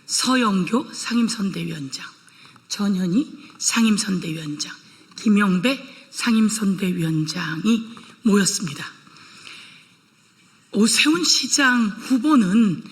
서영교 상임선대위원장, 전현희 상임선대위원장, 김영배 상임선대위원장이 모였습니다. 오세훈 시장 후보는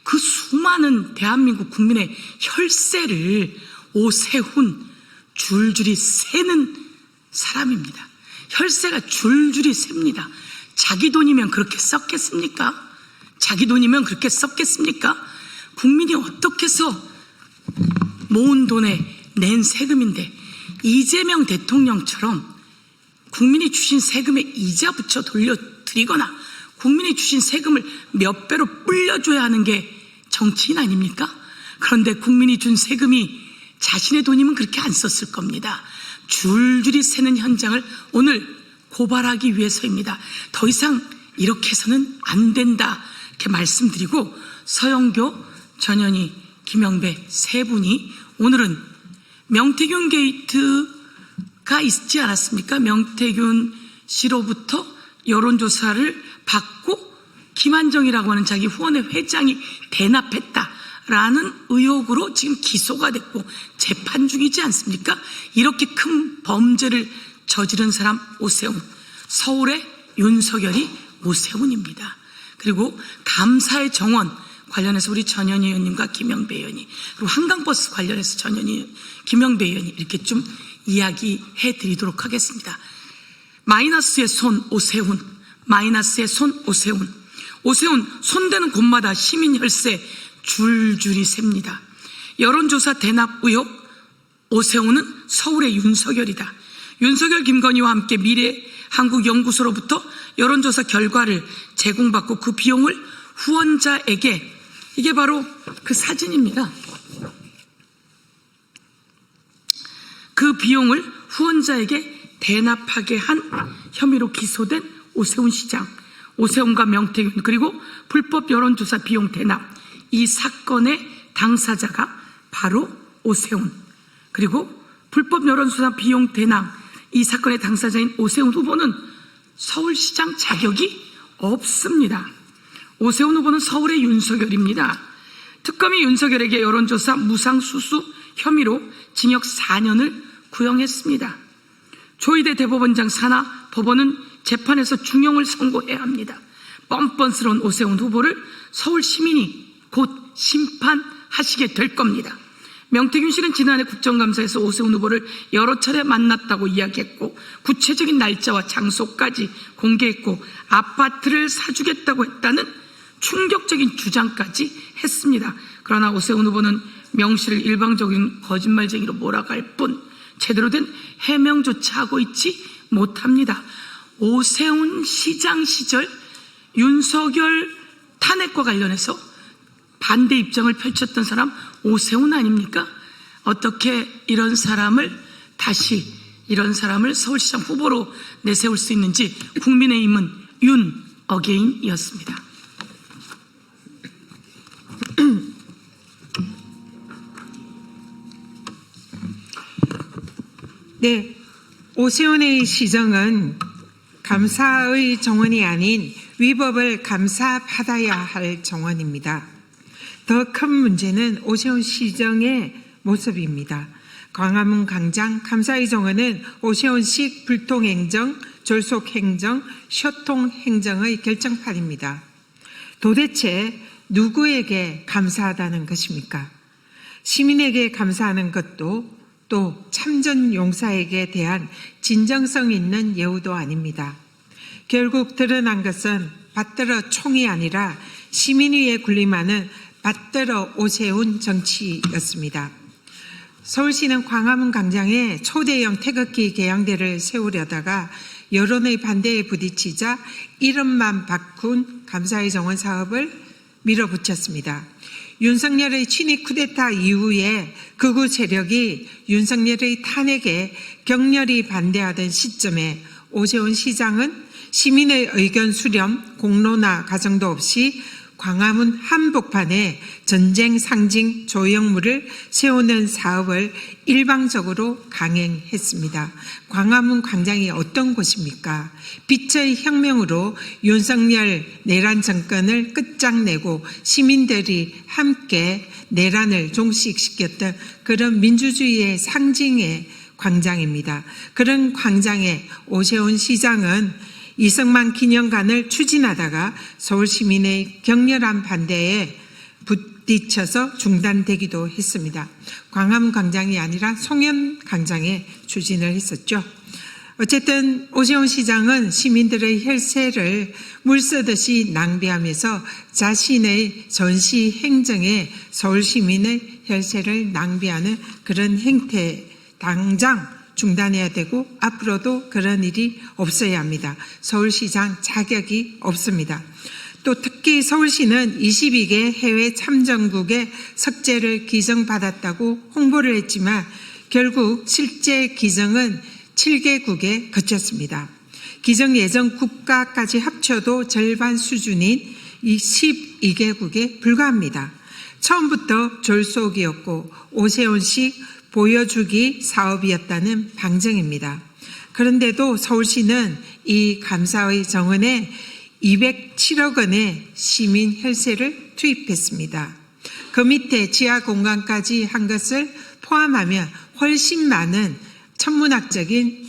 그 수많은 대한민국 국민의 혈세를 오세훈 줄줄이 세는 사람입니다. 혈세가 줄줄이 셉니다. 자기 돈이면 그렇게 썼겠습니까? 자기 돈이면 그렇게 썼겠습니까? 국민이 어떻게 해서 모은 돈에 낸 세금인데 이재명 대통령처럼 국민이 주신 세금에 이자 붙여 돌려드리거나 국민이 주신 세금을 몇 배로 불려줘야 하는 게 정치인 아닙니까? 그런데 국민이 준 세금이 자신의 돈이면 그렇게 안 썼을 겁니다. 줄줄이 새는 현장을 오늘 고발하기 위해서입니다. 더 이상 이렇게 해서는 안 된다 이렇게 말씀드리고, 서영교, 전현희, 김영배 세 분이 오늘은 명태균 게이트가 있지 않았습니까? 명태균 씨로부터 여론조사를 받고 김한정이라고 하는 자기 후원회 회장이 대납했다라는 의혹으로 지금 기소가 됐고 재판 중이지 않습니까? 이렇게 큰 범죄를 저지른 사람 오세훈, 서울의 윤석열이 오세훈입니다. 그리고 감사의 정원 관련해서 우리 전현희 의원님과 김영배 의원이, 그리고 한강버스 관련해서 전현희, 김영배 의원이 이렇게 좀 이야기해 드리도록 하겠습니다. 마이너스의 손 오세훈, 마이너스의 손 오세훈. 오세훈 손대는 곳마다 시민 혈세 줄줄이 셉니다. 여론조사 대납 의혹, 오세훈은 서울의 윤석열이다. 윤석열 김건희와 함께 미래한국연구소로부터 여론조사 결과를 제공받고 그 비용을 후원자에게, 이게 바로 그 사진입니다. 그 비용을 후원자에게 대납하게 한 혐의로 기소된 오세훈 시장, 오세훈과 명태균, 그리고 불법 여론조사 비용 대납, 이 사건의 당사자가 바로 오세훈, 그리고 불법 여론조사 비용 대납, 이 사건의 당사자인 오세훈 후보는 서울시장 자격이 없습니다. 오세훈 후보는 서울의 윤석열입니다. 특검이 윤석열에게 여론조사 무상수수 혐의로 징역 4년을 구형했습니다. 조희대 대법원장 산하 법원은 재판에서 중형을 선고해야 합니다. 뻔뻔스러운 오세훈 후보를 서울 시민이 곧 심판하시게 될 겁니다. 명태균 씨는 지난해 국정감사에서 오세훈 후보를 여러 차례 만났다고 이야기했고 구체적인 날짜와 장소까지 공개했고 아파트를 사주겠다고 했다는 충격적인 주장까지 했습니다. 그러나 오세훈 후보는 명 씨를 일방적인 거짓말쟁이로 몰아갈 뿐 제대로 된 해명조차 하고 있지 못합니다. 오세훈 시장 시절 윤석열 탄핵과 관련해서 반대 입장을 펼쳤던 사람 오세훈 아닙니까? 어떻게 이런 사람을 서울시장 후보로 내세울 수 있는지 국민의힘은 윤 어게인이었습니다. 네, 오세훈의 시정은 감사의 정원이 아닌 위법을 감사받아야 할 정원입니다. 더 큰 문제는 오세훈 시정의 모습입니다. 광화문 광장 감사의 정원은 오세훈식 불통행정, 졸속행정, 쇼통행정의 결정판입니다. 도대체 누구에게 감사하다는 것입니까? 시민에게 감사하는 것도 또 참전 용사에게 대한 진정성 있는 예우도 아닙니다. 결국 드러난 것은 받들어 총이 아니라 시민 위에 군림하는 받들어 오세훈 정치였습니다. 서울시는 광화문 광장에 초대형 태극기 개양대를 세우려다가 여론의 반대에 부딪히자 이름만 바꾼 감사의 정원 사업을 밀어붙였습니다. 윤석열의 친위 쿠데타 이후에 극우 세력이 윤석열의 탄핵에 격렬히 반대하던 시점에 오세훈 시장은 시민의 의견 수렴, 공론화 과정도 없이 광화문 한복판에 전쟁 상징 조형물을 세우는 사업을 일방적으로 강행했습니다. 광화문 광장이 어떤 곳입니까? 빛의 혁명으로 윤석열 내란 정권을 끝장내고 시민들이 함께 내란을 종식시켰던 그런 민주주의의 상징의 광장입니다. 그런 광장에 오세훈 시장은 이승만 기념관을 추진하다가 서울 시민의 격렬한 반대에 부딪혀서 중단되기도 했습니다. 광화문 광장이 아니라 송현 광장에 추진을 했었죠. 어쨌든 오세훈 시장은 시민들의 혈세를 물쓰듯이 낭비하면서 자신의 전시 행정에 서울 시민의 혈세를 낭비하는 그런 행태 당장 중단해야 되고 앞으로도 그런 일이 없어야 합니다. 서울시장 자격이 없습니다. 또 특히 서울시는 22개 해외 참정국의 석재를 기증받았다고 홍보를 했지만 결국 실제 기증은 7개국에 그쳤습니다. 기증 예정 국가까지 합쳐도 절반 수준인 이 12개국에 불과합니다. 처음부터 졸속이었고 오세훈식 보여주기 사업이었다는 방증입니다. 그런데도 서울시는 이 감사의 정원에 207억 원의 시민 혈세를 투입했습니다. 그 밑에 지하 공간까지 한 것을 포함하면 훨씬 많은 천문학적인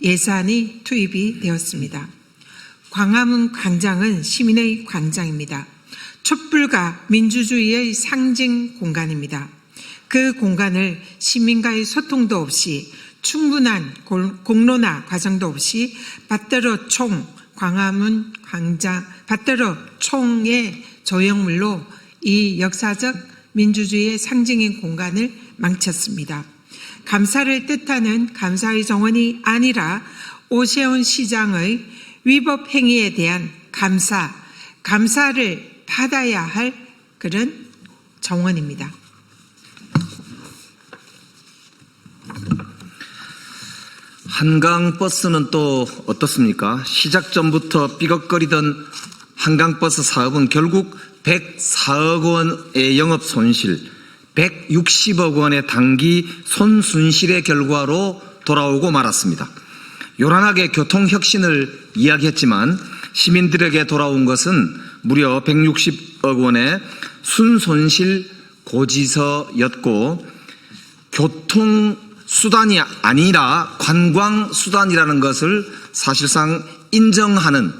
예산이 투입이 되었습니다. 광화문 광장은 시민의 광장입니다. 촛불과 민주주의의 상징 공간입니다. 그 공간을 시민과의 소통도 없이 충분한 공론화 과정도 없이 받들어 총 광화문 광장 받들어 총의 조형물로 이 역사적 민주주의의 상징인 공간을 망쳤습니다. 감사를 뜻하는 감사의 정원이 아니라 오세훈 시장의 위법 행위에 대한 감사를 받아야 할 그런 정원입니다. 한강버스는 또 어떻습니까? 시작 전부터 삐걱거리던 한강버스 사업은 결국 104억 원의 영업 손실, 160억 원의 단기 손순실의 결과로 돌아오고 말았습니다. 요란하게 교통혁신을 이야기했지만 시민들에게 돌아온 것은 무려 160억 원의 순손실 고지서였고 교통수단이 아니라 관광수단이라는 것을 사실상 인정하는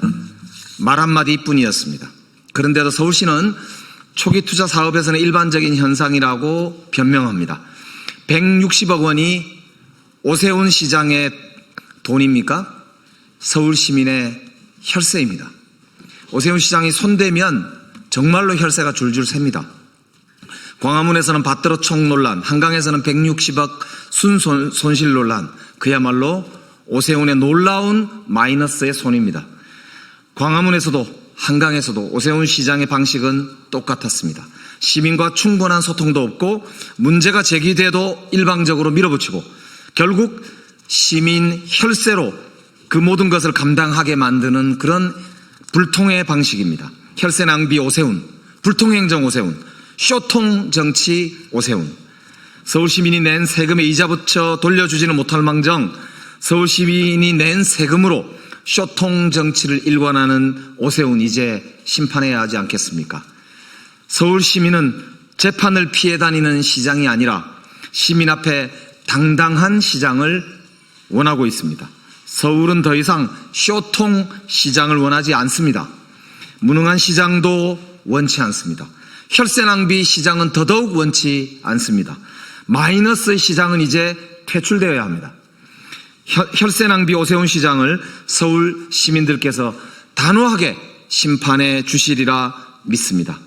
말 한마디뿐이었습니다. 그런데도 서울시는 초기 투자 사업에서는 일반적인 현상이라고 변명합니다. 160억 원이 오세훈 시장의 돈입니까? 서울 시민의 혈세입니다. 오세훈 시장이 손대면 정말로 혈세가 줄줄 셉니다. 광화문에서는 받들어 총 논란, 한강에서는 160억 순손실 논란, 그야말로 오세훈의 놀라운 마이너스의 손입니다. 광화문에서도 한강에서도 오세훈 시장의 방식은 똑같았습니다. 시민과 충분한 소통도 없고 문제가 제기돼도 일방적으로 밀어붙이고 결국 시민 혈세로 그 모든 것을 감당하게 만드는 그런 불통의 방식입니다. 혈세 낭비 오세훈, 불통행정 오세훈, 쇼통 정치 오세훈. 서울 시민이 낸 세금에 이자 붙여 돌려주지는 못할 망정 서울 시민이 낸 세금으로 쇼통 정치를 일관하는 오세훈, 이제 심판해야 하지 않겠습니까? 서울 시민은 재판을 피해 다니는 시장이 아니라 시민 앞에 당당한 시장을 원하고 있습니다. 서울은 더 이상 쇼통 시장을 원하지 않습니다. 무능한 시장도 원치 않습니다. 혈세 낭비 시장은 더더욱 원치 않습니다. 마이너스의 시장은 이제 퇴출되어야 합니다. 혈세 낭비 오세훈 시장을 서울 시민들께서 단호하게 심판해 주시리라 믿습니다.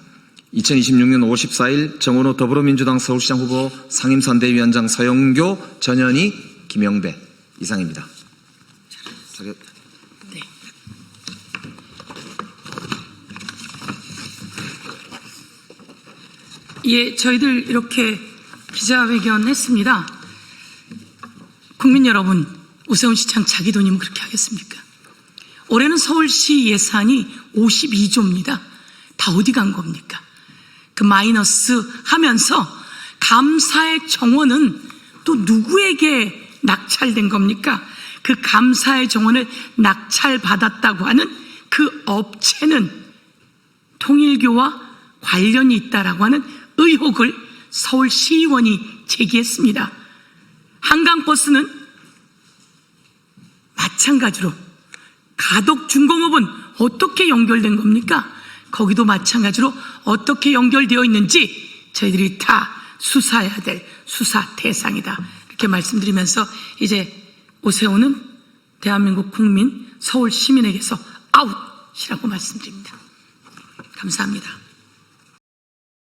2026년 5월 14일 정원호 더불어민주당 서울시장 후보 상임선대위원장 서영교 전현희 김영배 이상입니다. 네. 예, 저희들 이렇게 기자회견 했습니다. 국민 여러분, 오세훈 시장 자기 돈이면 그렇게 하겠습니까? 올해는 서울시 예산이 52조입니다. 다 어디 간 겁니까? 그 마이너스 하면서 감사의 정원은 또 누구에게 낙찰된 겁니까? 그 감사의 정원을 낙찰받았다고 하는 그 업체는 통일교와 관련이 있다라고 하는 의혹을 서울시의원이 제기했습니다. 한강버스는 마찬가지로 가덕중공업은 어떻게 연결된 겁니까? 거기도 마찬가지로 어떻게 연결되어 있는지 저희들이 다 수사해야 될 수사 대상이다. 이렇게 말씀드리면서 이제 오세훈은 대한민국 국민 서울 시민에게서 아웃이라고 말씀드립니다. 감사합니다.